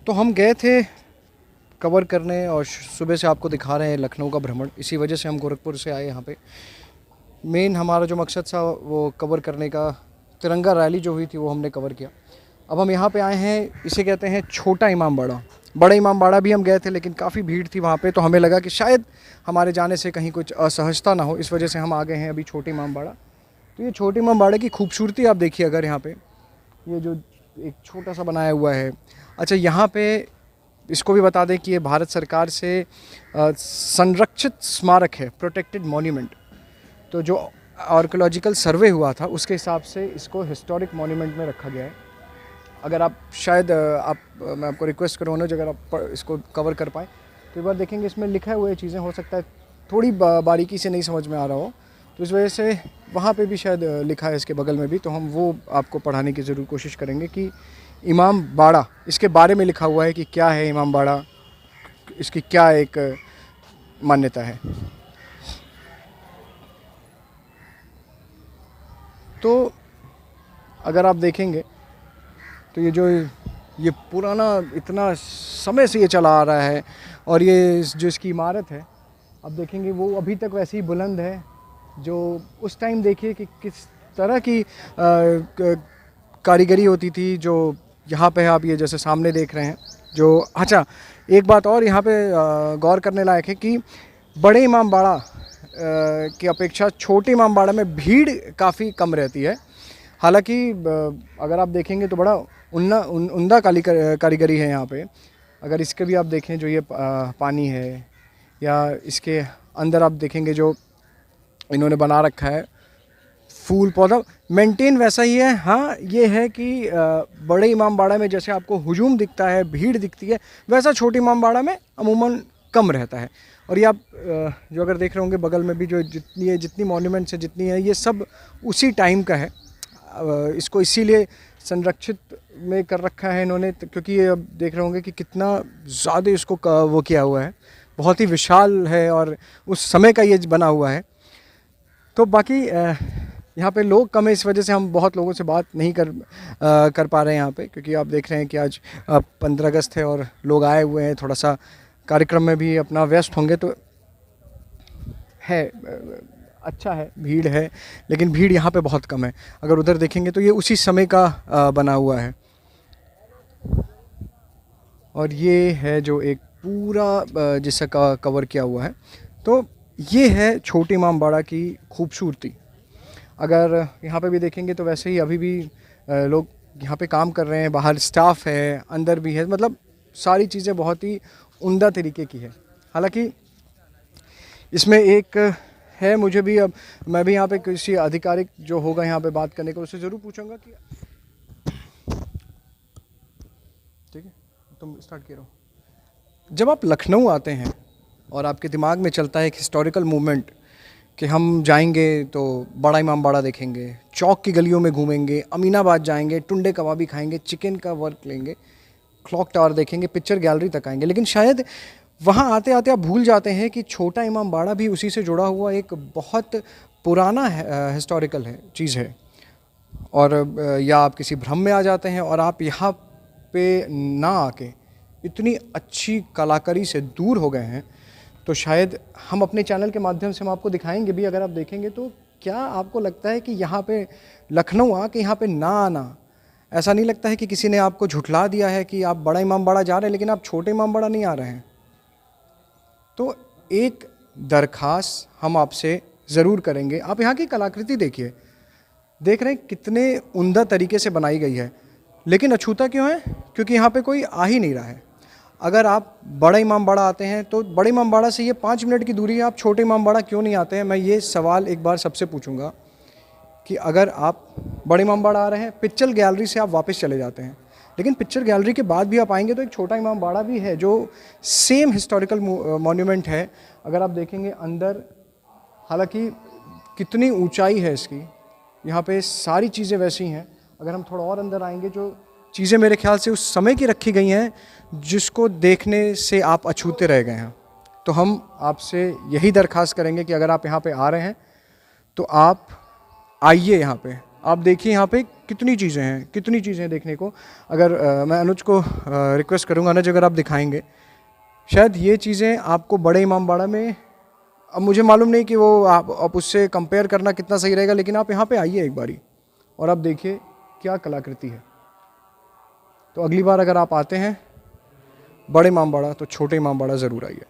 तो हम गए थे कवर करने और सुबह से आपको दिखा रहे हैं लखनऊ का भ्रमण। इसी वजह से हम गोरखपुर से आए यहाँ पे। मेन हमारा जो मकसद था वो कवर करने का, तिरंगा रैली जो हुई थी वो हमने कवर किया। अब हम यहाँ पे आए हैं, इसे कहते हैं छोटा इमाम बाड़ा। बड़ा इमाम बाड़ा भी हम गए थे लेकिन काफ़ी भीड़ थी वहाँ पे, तो हमें लगा कि शायद हमारे जाने से कहीं कुछ असहजता ना हो, इस वजह से हम आ गए हैं अभी छोटे इमाम बाड़ा। तो ये छोटे इमाम बाड़े की खूबसूरती आप देखिए अगर यहाँ पे, ये जो एक छोटा सा बनाया हुआ है। अच्छा, यहाँ पे इसको भी बता दें कि ये भारत सरकार से संरक्षित स्मारक है, प्रोटेक्टेड मॉन्यूमेंट। तो जो आर्कोलॉजिकल सर्वे हुआ था उसके हिसाब से इसको हिस्टोरिक मॉन्यूमेंट में रखा गया है। अगर आप शायद मैं आपको रिक्वेस्ट करूँ अनुज, अगर आप इसको कवर कर पाएँ तो एक बार देखेंगे इसमें लिखा हुआ चीज़ें, हो सकता है थोड़ी बारीकी से नहीं समझ में आ रहा हो, तो इस वजह से वहाँ पे भी शायद लिखा है इसके बगल में भी, तो हम वो आपको पढ़ाने की ज़रूर कोशिश करेंगे कि इमाम बाड़ा, इसके बारे में लिखा हुआ है कि क्या है इमाम बाड़ा, इसकी क्या एक मान्यता है। तो अगर आप देखेंगे तो ये पुराना इतना समय से ये चला आ रहा है, और ये जो इसकी इमारत है आप देखेंगे वो अभी तक वैसे ही बुलंद है जो उस टाइम देखिए कि किस तरह की कारीगरी होती थी जो यहाँ पे आप ये जैसे सामने देख रहे हैं जो। अच्छा, एक बात और यहाँ पे गौर करने लायक है कि बड़े इमाम बाड़ा की अपेक्षा छोटे इमाम बाड़ा में भीड़ काफ़ी कम रहती है। हालांकि अगर आप देखेंगे तो बड़ा उम्दा कारीगरी है यहाँ पे। अगर इसके भी आप देखें जो ये पानी है, या इसके अंदर आप देखेंगे जो इन्होंने बना रखा है फूल पौधा, मेंटेन वैसा ही है। हाँ, ये है कि बड़े इमाम बाड़ा में जैसे आपको हुजूम दिखता है, भीड़ दिखती है, वैसा छोटे इमाम बाड़ा में अमूमन कम रहता है। और ये आप जो अगर देख रहे होंगे बगल में भी जो जितनी मॉन्यूमेंट्स है, जितनी है, ये सब उसी टाइम का है। इसको इसीलिए संरक्षित में कर रखा है इन्होंने, क्योंकि ये अब देख रहे होंगे कि कितना ज़्यादा इसको वो किया हुआ है, बहुत ही विशाल है और उस समय का ये बना हुआ है। तो बाकी यहाँ पे लोग कम है, इस वजह से हम बहुत लोगों से बात नहीं कर पा रहे हैं यहाँ पे, क्योंकि आप देख रहे हैं कि आज 15 अगस्त है और लोग आए हुए हैं, थोड़ा सा कार्यक्रम में भी अपना व्यस्त होंगे। तो है, अच्छा है, भीड़ है, लेकिन भीड़ यहाँ पे बहुत कम है। अगर उधर देखेंगे तो ये उसी समय का बना हुआ है। और ये है जो एक पूरा जिसका कवर किया हुआ है। तो ये है छोटे इमाम बाड़ा की खूबसूरती। अगर यहाँ पे भी देखेंगे तो वैसे ही अभी भी लोग यहाँ पे काम कर रहे हैं, बाहर स्टाफ है, अंदर भी है, मतलब सारी चीज़ें बहुत ही उम्दा तरीके की है। हालांकि इसमें एक है, मुझे भी अब मैं भी यहाँ पे किसी आधिकारिक जो होगा यहाँ पे बात करने को, उससे ज़रूर पूछूंगा कि ठीक है तुम स्टार्ट करो। जब आप लखनऊ आते हैं और आपके दिमाग में चलता है एक हिस्टोरिकल मूवमेंट कि हम जाएंगे तो बड़ा इमाम बाड़ा देखेंगे, चौक की गलियों में घूमेंगे, अमीनाबाद जाएंगे, टुंडे कबाबी खाएंगे, चिकन का वर्क लेंगे, क्लॉक टावर देखेंगे, पिक्चर गैलरी तक आएंगे, लेकिन शायद वहाँ आते आते आप भूल जाते हैं कि छोटा इमाम बाड़ा भी उसी से जुड़ा हुआ एक बहुत पुराना हिस्टोरिकल है चीज़ है। और या आप किसी भ्रम में आ जाते हैं और आप यहाँ पे ना आके इतनी अच्छी कलाकारी से दूर हो गए हैं, तो शायद हम अपने चैनल के माध्यम से हम आपको दिखाएंगे भी। अगर आप देखेंगे तो क्या आपको लगता है कि यहाँ पे लखनऊ आके यहाँ पे ना आना, ऐसा नहीं लगता है कि किसी ने आपको झुठला दिया है कि आप बड़ा इमाम बाड़ा जा रहे हैं लेकिन आप छोटे इमाम बाड़ा नहीं आ रहे हैं? तो एक दरख्वास्त हम आपसे ज़रूर करेंगे, आप यहाँ की कलाकृति देखिए, देख रहे हैं कितने उम्दा तरीके से बनाई गई है, लेकिन अछूता क्यों है? क्योंकि यहाँ पे कोई आ ही नहीं रहा है। अगर आप बड़ा इमाम बाड़ा आते हैं तो बड़े इमाम बाड़ा से ये 5 मिनट की दूरी है, आप छोटे इमाम बाड़ा क्यों नहीं आते हैं? मैं ये सवाल एक बार सबसे पूछूंगा कि अगर आप बड़े इमाम बाड़ा आ रहे हैं, पिक्चर गैलरी से आप वापस चले जाते हैं, लेकिन पिक्चर गैलरी के बाद भी आप आएंगे तो एक छोटा इमाम बाड़ा भी है जो सेम हिस्टोरिकल मॉन्यूमेंट है। अगर आप देखेंगे अंदर, हालांकि कितनी ऊंचाई है इसकी, यहाँ पे सारी चीज़ें वैसी हैं। अगर हम थोड़ा और अंदर आएंगे, जो चीज़ें मेरे ख्याल से उस समय की रखी गई हैं जिसको देखने से आप अछूते रह गए हैं, तो हम आपसे यही दरख्वास्त करेंगे कि अगर आप यहाँ पे आ रहे हैं तो आप आइए यहाँ पे, आप देखिए यहाँ पे कितनी चीज़ें हैं, कितनी चीज़ें देखने को। अगर मैं अनुज को रिक्वेस्ट करूँगा, अनुज अगर आप दिखाएंगे, शायद ये चीज़ें आपको बड़े इमामबाड़ा में, अब मुझे मालूम नहीं कि वो आप उससे कंपेयर करना कितना सही रहेगा, लेकिन आप यहाँ पे आइए एक बारी और आप देखिए क्या कलाकृति है। तो अगली बार अगर आप आते हैं बड़े इमामबाड़ा तो छोटे इमामबाड़ा ज़रूर आइए।